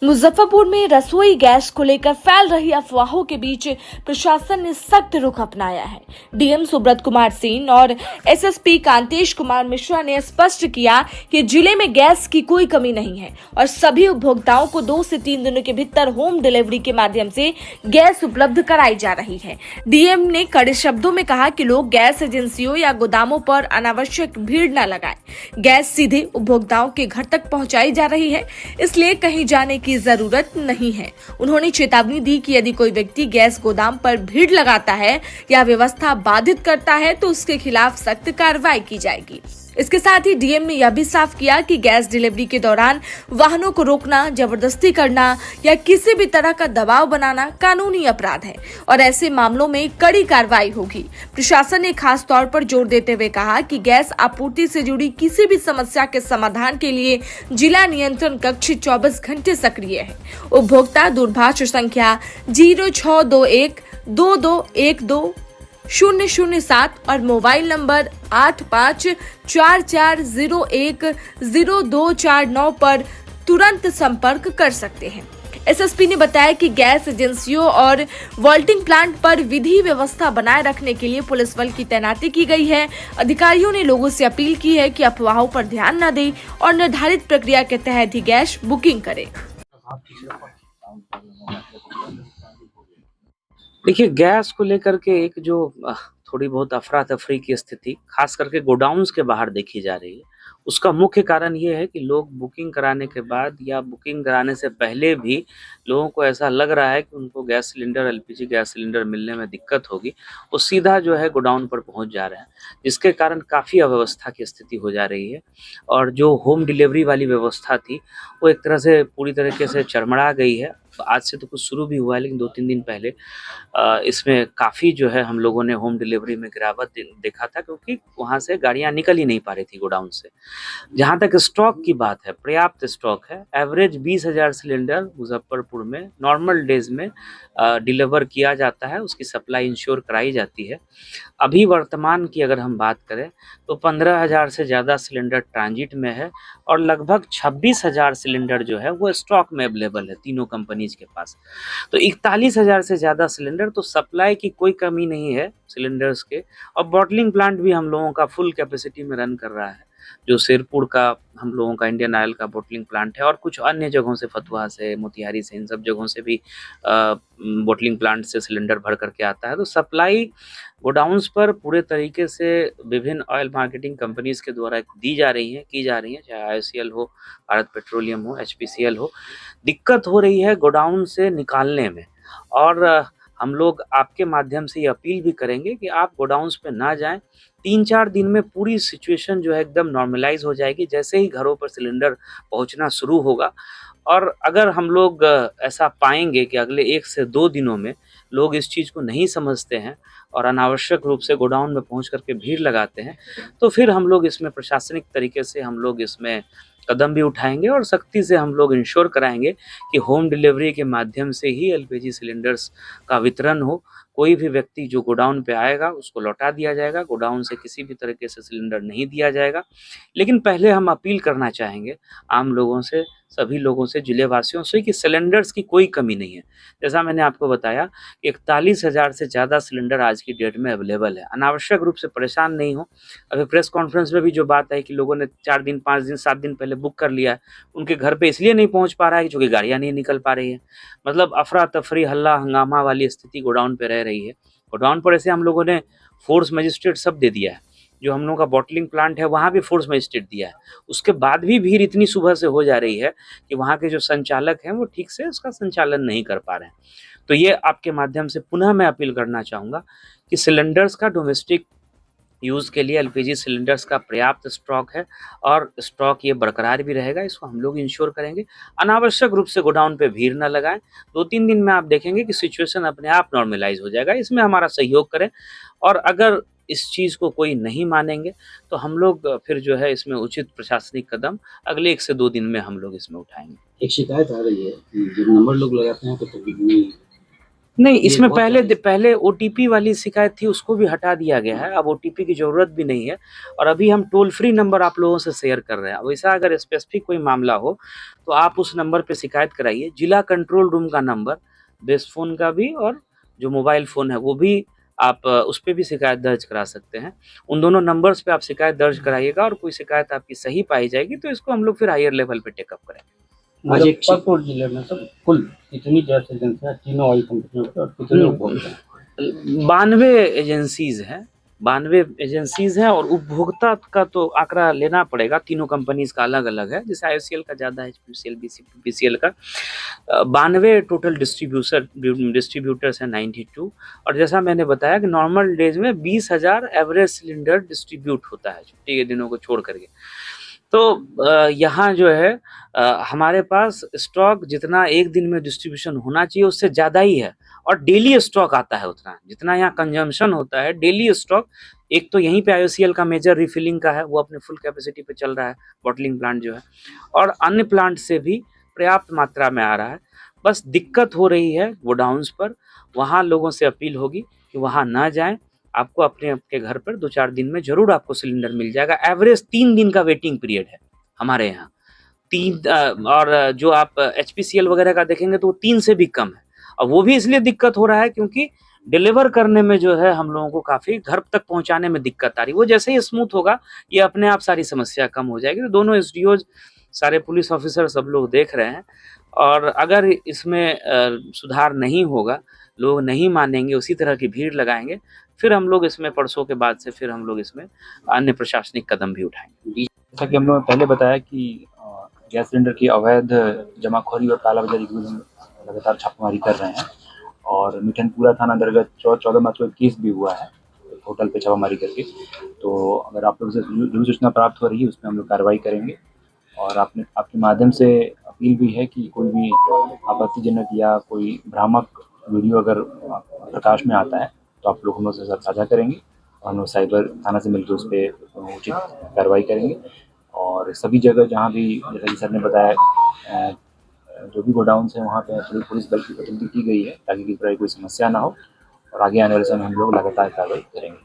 मुजफ्फरपुर में रसोई गैस को लेकर फैल रही अफवाहों के बीच प्रशासन ने सख्त रुख अपनाया है। डीएम सुब्रत कुमार सिंह और एसएसपी कांतेश कुमार मिश्रा ने स्पष्ट किया कि जिले में गैस की कोई कमी नहीं है और सभी उपभोक्ताओं को 2 से 3 दिनों के भीतर होम डिलीवरी के माध्यम से गैस उपलब्ध कराई जा रही है। डीएम ने कड़े शब्दों में कहा कि लोग गैस एजेंसियों या गोदामों पर अनावश्यक भीड़ न लगाएं। गैस सीधे उपभोक्ताओं के घर तक पहुंचाई जा रही है, इसलिए कहीं जाने की जरूरत नहीं है। उन्होंने चेतावनी दी कि यदि कोई व्यक्ति गैस गोदाम पर भीड़ लगाता है या व्यवस्था बाधित करता है तो उसके खिलाफ सख्त कार्रवाई की जाएगी। इसके साथ ही डीएम ने यह भी साफ किया कि गैस डिलीवरी के दौरान वाहनों को रोकना, जबरदस्ती करना या किसी भी तरह का दबाव बनाना कानूनी अपराध है और ऐसे मामलों में कड़ी कार्रवाई होगी। प्रशासन ने खास तौर पर जोर देते हुए कहा कि गैस आपूर्ति से जुड़ी किसी भी समस्या के समाधान के लिए जिला नियंत्रण कक्ष 24 घंटे सक्रिय है। उपभोक्ता दूरभाष संख्या 0621 2212 007 और मोबाइल नंबर 8544010249 पर तुरंत संपर्क कर सकते हैं। एसएसपी ने बताया कि गैस एजेंसियों और वॉल्टिंग प्लांट पर विधि व्यवस्था बनाए रखने के लिए पुलिस बल की तैनाती की गई है। अधिकारियों ने लोगों से अपील की है कि अफवाहों पर ध्यान न दें और निर्धारित प्रक्रिया के तहत ही गैस बुकिंग करें। देखिए, गैस को लेकर के एक जो थोड़ी बहुत अफरा तफरी की स्थिति खास करके गोडाउन्स के बाहर देखी जा रही है, उसका मुख्य कारण ये है कि लोग बुकिंग कराने के बाद या बुकिंग कराने से पहले भी लोगों को ऐसा लग रहा है कि उनको gas cylinder, LPG gas cylinder मिलने में दिक्कत होगी, वो सीधा जो है गोडाउन पर पहुंच जा रहे हैं, जिसके कारण काफ़ी अव्यवस्था की स्थिति हो जा रही है। और जो होम डिलीवरी वाली व्यवस्था थी वो एक तरह से पूरी तरीके से चरमरा गई है। आज से तो कुछ शुरू भी हुआ है, लेकिन 2-3 दिन पहले इसमें काफ़ी जो है हम लोगों ने होम डिलीवरी में गिरावट देखा था, क्योंकि वहाँ से गाड़ियाँ निकल ही नहीं पा रही थी गोडाउन से। जहाँ तक स्टॉक की बात है, पर्याप्त स्टॉक है। एवरेज 20,000 सिलेंडर मुजफ्फरपुर में नॉर्मल डेज में डिलीवर किया जाता है, उसकी सप्लाई इंश्योर कराई जाती है। अभी वर्तमान की अगर हम बात करें तो 15,000 से ज़्यादा सिलेंडर ट्रांजिट में है और लगभग 26,000 सिलेंडर जो है वो स्टॉक में अवेलेबल है तीनों कंपनीज के पास। तो 41,000 से ज़्यादा सिलेंडर, तो सप्लाई की कोई कमी नहीं है सिलेंडर्स के। और बॉटलिंग प्लांट भी हम लोगों का फुल कैपेसिटी में रन कर रहा है, जो शेरपुर का हम लोगों का इंडियन ऑयल का बॉटलिंग प्लांट है, और कुछ अन्य जगहों से, फतुहा से, मोतिहारी से, इन सब जगहों से भी बॉटलिंग प्लांट से सिलेंडर भर करके आता है। तो सप्लाई गोडाउन्स पर पूरे तरीके से विभिन्न ऑयल मार्केटिंग कंपनीज के द्वारा दी जा रही है, की जा रही है, चाहे आईओसीएल हो, भारत पेट्रोलियम हो, एचपीसीएल हो। दिक्कत हो रही है गोडाउन से निकालने में, और हम लोग आपके माध्यम से ये अपील भी करेंगे कि आप गोडाउन्स पे ना जाएं। 3-4 दिन में पूरी सिचुएशन जो है एकदम नॉर्मलाइज हो जाएगी, जैसे ही घरों पर सिलेंडर पहुंचना शुरू होगा। और अगर हम लोग ऐसा पाएंगे कि अगले 1 से 2 दिनों में लोग इस चीज़ को नहीं समझते हैं और अनावश्यक रूप से गोडाउन में पहुंच करके भीड़ लगाते हैं, तो फिर हम लोग इसमें प्रशासनिक तरीके से हम लोग इसमें कदम भी उठाएंगे और सख्ती से हम लोग इंश्योर कराएंगे कि होम डिलीवरी के माध्यम से ही एलपीजी सिलेंडर्स का वितरण हो। कोई भी व्यक्ति जो गोडाउन पे आएगा उसको लौटा दिया जाएगा, गोडाउन से किसी भी तरीके से सिलेंडर नहीं दिया जाएगा। लेकिन पहले हम अपील करना चाहेंगे आम लोगों से, सभी लोगों से, जिले वासियों से, कि सिलेंडर्स की कोई कमी नहीं है। जैसा मैंने आपको बताया कि 41,000 से ज़्यादा सिलेंडर आज की डेट में अवेलेबल है। अनावश्यक रूप से परेशान नहीं हो। अभी प्रेस कॉन्फ्रेंस में भी जो बात है कि लोगों ने 4 दिन, 5 दिन, 7 दिन पहले बुक कर लिया है, उनके घर पे इसलिए नहीं पहुंच पा रहा है क्योंकि गाड़ियां नहीं निकल पा रही है। मतलब अफरा तफरी, हल्ला हंगामा वाली स्थिति गोडाउन पे रह रही है। गोडाउन पर ऐसे हम लोगों ने फोर्स मजिस्ट्रेट सब दे दिया है, जो हम लोगों का बॉटलिंग प्लांट है वहाँ भी फोर्स मजिस्ट्रेट दिया है। उसके बाद भी भीड़ इतनी सुबह से हो जा रही है कि वहाँ के जो संचालक हैं वो ठीक से उसका संचालन नहीं कर पा रहे हैं। तो ये आपके माध्यम से पुनः मैं अपील करना चाहूँगा कि सिलेंडर्स का डोमेस्टिक यूज़ के लिए एलपीजी सिलेंडर्स का पर्याप्त स्टॉक है और स्टॉक ये बरकरार भी रहेगा, इसको हम लोग इंश्योर करेंगे। अनावश्यक रूप से गोडाउन पे भीड़ न लगाएं। 2-3 दिन में आप देखेंगे कि सिचुएशन अपने आप नॉर्मलाइज हो जाएगा। इसमें हमारा सहयोग करें, और अगर इस चीज़ को कोई नहीं मानेंगे तो हम लोग फिर जो है इसमें उचित प्रशासनिक कदम अगले 1 से 2 दिन में हम लोग इसमें उठाएंगे। एक शिकायत आ रही है कि जब नंबर लोग लगाते हैं तो कभी नहीं, इसमें बहुत पहले ओटीपी वाली शिकायत थी, उसको भी हटा दिया गया है। अब ओटीपी की ज़रूरत भी नहीं है और अभी हम टोल फ्री नंबर आप लोगों से शेयर कर रहे हैं। वैसा अगर स्पेसिफिक कोई मामला हो तो आप उस नंबर पे शिकायत कराइए। जिला कंट्रोल रूम का नंबर, बेस फ़ोन का भी और जो मोबाइल फ़ोन है वो भी आप उस पे भी शिकायत दर्ज करा सकते हैं। उन दोनों नंबर्स पे आप शिकायत दर्ज कराइएगा और कोई शिकायत आपकी सही पाई जाएगी तो इसको हम लोग फिर हायर लेवल पे टेकअप करेंगे। मुजफ्फरपुर जिले में सब कुल कितनी गैस एजेंसियां, तीनों ऑयल कंपनियों के, और कितने उपभोक्ता हैं? 92 एजेंसीज हैं, 92 एजेंसीज हैं और उपभोक्ता का तो आंकड़ा लेना पड़ेगा। तीनों कंपनीज का अलग अलग है, जैसे आईओसीएल का ज़्यादा है, एचपीसीएल बीसीएल का 92 टोटल डिस्ट्रीब्यूटर्स हैं 92। और जैसा मैंने बताया कि नॉर्मल डेज में 20,000 एवरेज सिलेंडर डिस्ट्रीब्यूट होता है छुट्टी के दिनों को छोड़ करके। तो यहाँ जो है हमारे पास स्टॉक जितना एक दिन में डिस्ट्रीब्यूशन होना चाहिए उससे ज़्यादा ही है और डेली स्टॉक आता है उतना, जितना यहाँ कंजम्पशन होता है डेली स्टॉक। एक तो यहीं पे आईओसीएल का मेजर रिफिलिंग का है, वो अपने फुल कैपेसिटी पे चल रहा है, बॉटलिंग प्लांट जो है, और अन्य प्लांट से भी पर्याप्त मात्रा में आ रहा है। बस दिक्कत हो रही है गोडाउन्स पर, वहाँ लोगों से अपील होगी कि वहाँ ना जाएं। आपको अपने आपके घर पर 2-4 दिन में ज़रूर आपको सिलेंडर मिल जाएगा। एवरेज 3 दिन का वेटिंग पीरियड है हमारे यहाँ। 3 और जो आप एचपीसीएल वगैरह का देखेंगे तो वो 3 से भी कम है। और वो भी इसलिए दिक्कत हो रहा है क्योंकि डिलीवर करने में जो है हम लोगों को काफ़ी घर तक पहुँचाने में दिक्कत आ रही है। वो जैसे ही स्मूथ होगा ये अपने आप सारी समस्या कम हो जाएगी। तो दोनों एसडीओज, सारे पुलिस ऑफिसर सब लोग देख रहे हैं और अगर इसमें सुधार नहीं होगा, लोग नहीं मानेंगे, उसी तरह की भीड़ लगाएंगे, फिर हम लोग इसमें परसों के बाद से फिर हम लोग इसमें अन्य प्रशासनिक कदम भी उठाएंगे। जैसा कि हम लोगों ने पहले बताया कि गैस सिलेंडर की अवैध जमाखोरी और कालाबाजारी की हम लगातार छापेमारी कर रहे हैं और मिठनपुरा थाना अंतर्गत 14 मार्च को एक केस भी हुआ है होटल पे छापामारी करके। तो अगर आप लोग से जो सूचना प्राप्त हो रही है उसमें हम लोग कार्रवाई करेंगे और आपके माध्यम से अपील भी है कि कोई भी आपत्तिजनक या कोई भ्रामक वीडियो अगर प्रकाश में आता है तो आप लोग हम लोग से साथ साझा करेंगे और हम लोग साइबर थाना से मिलकर उस पर उचित कार्रवाई करेंगे। और सभी जगह जहाँ भी, जैसा कि सर ने बताया, जो भी गोडाउन है वहाँ पे पुलिस बल की प्रतिनिधि की गई है ताकि किसी तरह की कोई समस्या ना हो और आगे आने वाले समय हम लोग लगातार कार्रवाई करेंगे।